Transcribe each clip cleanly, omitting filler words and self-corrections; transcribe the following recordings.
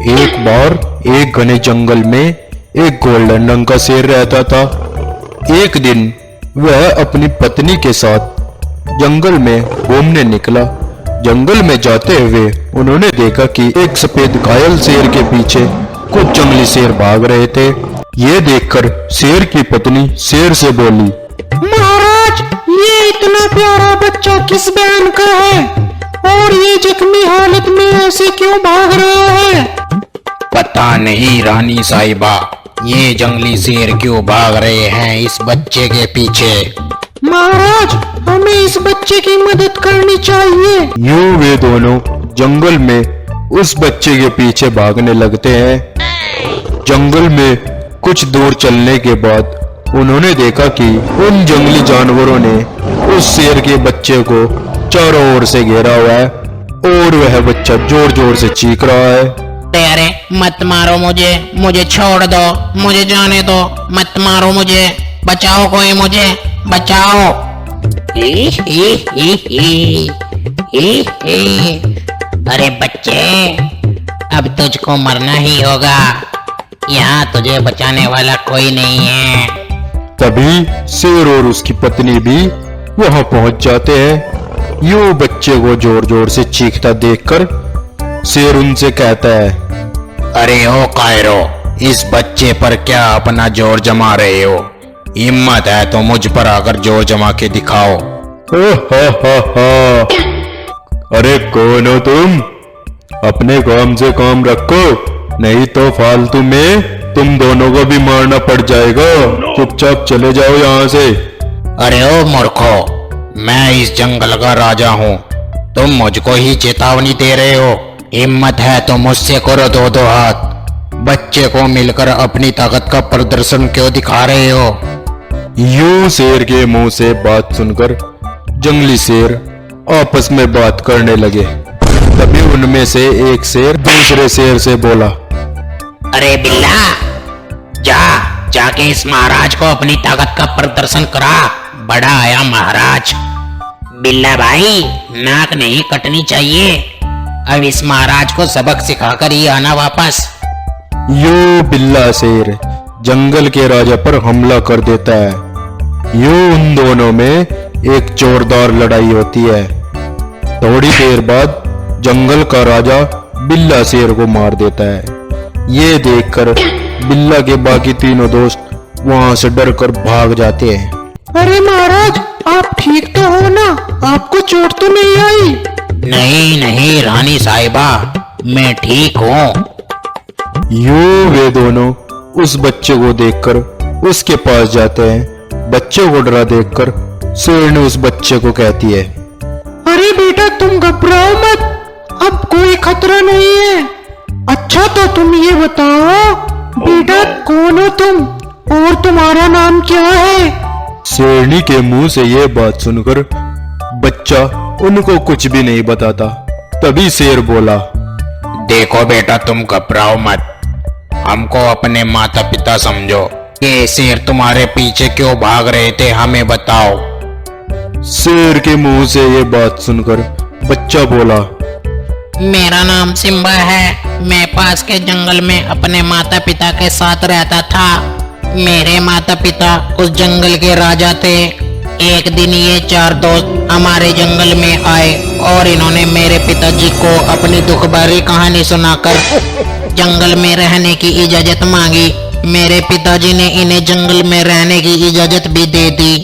एक बार एक घने जंगल में एक गोल्डन रंग का शेर रहता था। एक दिन वह अपनी पत्नी के साथ जंगल में घूमने निकला। जंगल में जाते हुए उन्होंने देखा कि एक सफेद घायल शेर के पीछे कुछ जंगली शेर भाग रहे थे। ये देखकर शेर की पत्नी शेर से बोली, महाराज, ये इतना प्यारा बच्चा किस बहन का है और ये जख्मी हालत में ऐसे क्यों भाग रहा है? पता नहीं रानी साहिबा, ये जंगली शेर क्यों भाग रहे हैं इस बच्चे के पीछे। महाराज, हमें इस बच्चे की मदद करनी चाहिए। यूं वे दोनों जंगल में उस बच्चे के पीछे भागने लगते हैं। जंगल में कुछ दूर चलने के बाद उन्होंने देखा कि उन जंगली जानवरों ने उस शेर के बच्चे को चारों ओर से घेरा हुआ है और वह बच्चा जोर जोर से चीख रहा है। अरे मत मारो मुझे छोड़ दो, मुझे जाने दो, मत मारो मुझे, बचाओ कोई मुझे, बचाओ। अरे बच्चे, अब तुझको मरना ही होगा, यहाँ तुझे बचाने वाला कोई नहीं है। तभी शेर और उसकी पत्नी भी वहां पहुंच जाते हैं। यूं बच्चे को जोर जोर से चीखता देखकर शेर उनसे कहता है, अरे ओ कायरो, इस बच्चे पर क्या अपना जोर जमा रहे हो? हिम्मत है तो मुझ पर आकर जोर जमा के दिखाओ। हा। अरे कौन हो तुम? अपने काम से काम रखो, नहीं तो फालतू में तुम दोनों को भी मारना पड़ जाएगा। चुपचाप चले जाओ यहाँ से। अरे ओ मूर्खो, मैं इस जंगल का राजा हूँ, तुम मुझको ही चेतावनी दे रहे हो। हिम्मत है तो मुझसे करो दो हाथ। बच्चे को मिलकर अपनी ताकत का प्रदर्शन क्यों दिखा रहे हो? यूं शेर के मुंह से बात सुनकर जंगली शेर आपस में बात करने लगे। तभी उनमें से एक शेर दूसरे शेर से बोला, अरे बिल्ला, जाके इस महाराज को अपनी ताकत का प्रदर्शन करा। बड़ा आया महाराज। बिल्ला भाई, नाक नहीं कटनी चाहिए। अब इस महाराज को सबक सिखाकर ही आना वापस। यो बिल्ला शेर जंगल के राजा पर हमला कर देता है। यो उन दोनों में एक जोरदार लड़ाई होती है। थोड़ी देर बाद जंगल का राजा बिल्ला शेर को मार देता है। ये देखकर बिल्ला के बाकी तीनों दोस्त वहां से डरकर भाग जाते हैं। अरे महाराज, आप ठीक तो हो ना? आपको चोट तो नहीं आई? नहीं रानी साहिबा, मैं ठीक हूँ। यूं वे दोनों उस बच्चे को देखकर उसके पास जाते हैं। बच्चे को डरा देखकर शेर ने उस बच्चे को कहती है, अरे बेटा, तुम घबराओ मत, अब कोई खतरा नहीं है। अच्छा तो तुम ये बताओ बेटा, कौन हो तुम और तुम्हारा नाम क्या है? शेरनी के मुंह से यह बात सुनकर बच्चा उनको कुछ भी नहीं बताता। तभी शेर बोला, देखो बेटा, तुम घबराओ मत, हमको अपने माता पिता समझो। ये शेर तुम्हारे पीछे क्यों भाग रहे थे, हमें बताओ। शेर के मुंह से ये बात सुनकर बच्चा बोला, मेरा नाम सिम्बा है, मैं पास के जंगल में अपने माता पिता के साथ रहता था। मेरे माता पिता उस जंगल के राजा थे। एक दिन ये 4 दोस्त हमारे जंगल में आए और इन्होंने मेरे पिताजी को अपनी दुख भरी कहानी सुनाकर जंगल में रहने की इजाजत मांगी। मेरे पिताजी ने इन्हें जंगल में रहने की इजाजत भी दे दी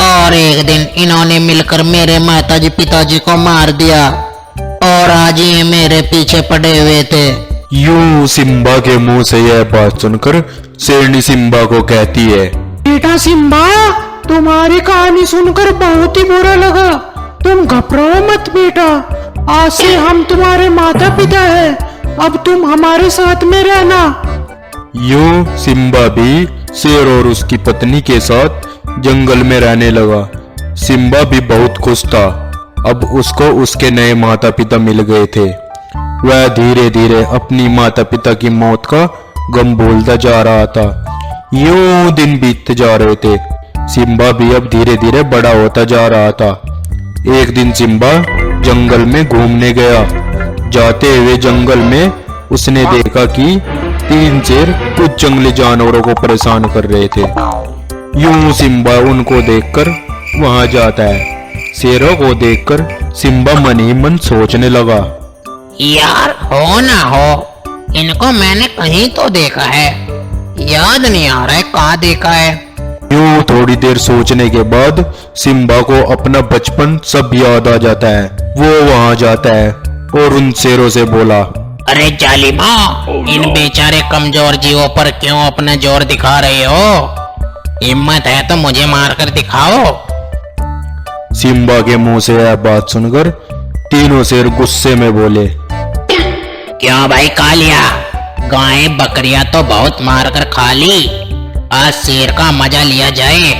और एक दिन इन्होंने मिलकर मेरे माताजी पिताजी को मार दिया और आज ये मेरे पीछे पड़े हुए थे। यूं सिम्बा के मुंह से यह बात सुनकर शेरनी सिम्बा को कहती है, बेटा सिम्बा, तुम्हारी कहानी सुनकर बहुत ही बुरा लगा। तुम घबराओ मत बेटा, आज से हम तुम्हारे माता पिता हैं, अब तुम हमारे साथ में रहना। यूं सिम्बा भी शेर और उसकी पत्नी के साथ जंगल में रहने लगा। सिम्बा भी बहुत खुश था, अब उसको उसके नए माता पिता मिल गए थे। वह धीरे धीरे अपनी माता पिता की मौत का गम भूलता जा रहा था। यूं दिन बीतते जा रहे थे। सिम्बा भी अब धीरे धीरे बड़ा होता जा रहा था। एक दिन सिम्बा जंगल में घूमने गया। जाते हुए जंगल में उसने देखा कि 3 शेर कुछ जंगली जानवरों को परेशान कर रहे थे। यूं सिम्बा उनको देखकर वहां जाता है। शेरों को देखकर सिम्बा मन ही मन सोचने लगा, यार हो ना हो, इनको मैंने कहीं तो देखा है, याद नहीं आ रहा है कहाँ देखा है। यूं थोड़ी देर सोचने के बाद सिम्बा को अपना बचपन सब याद आ जाता है। वो वहां जाता है और उन शेरों से बोला, अरे जालिमा, इन बेचारे कमजोर जीवों पर क्यों अपना जोर दिखा रहे हो? हिम्मत है तो मुझे मारकर दिखाओ। सिम्बा के मुंह से यह बात सुनकर तीनों शेर गुस्से में बोले, क्यों भाई कालिया, गाय बकरियां तो बहुत मारकर खा ली, आज शेर का मजा लिया जाए।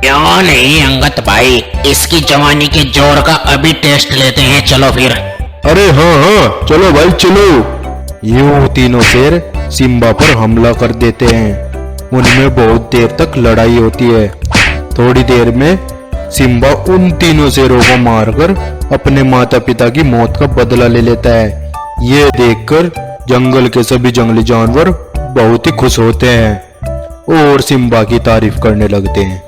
क्यों नहीं अंगत भाई, इसकी जवानी के जोर का अभी टेस्ट लेते हैं, चलो फिर। अरे हाँ हाँ चलो भाई चलो। यूं तीनों शेर सिम्बा पर हमला कर देते हैं। उनमें बहुत देर तक लड़ाई होती है। थोड़ी देर में सिम्बा उन तीनों शेरों को मारकर अपने माता पिता की मौत का बदला ले लेता है। ये देखकर जंगल के सभी जंगली जानवर बहुत ही खुश होते हैं और सिम्बा की तारीफ करने लगते हैं।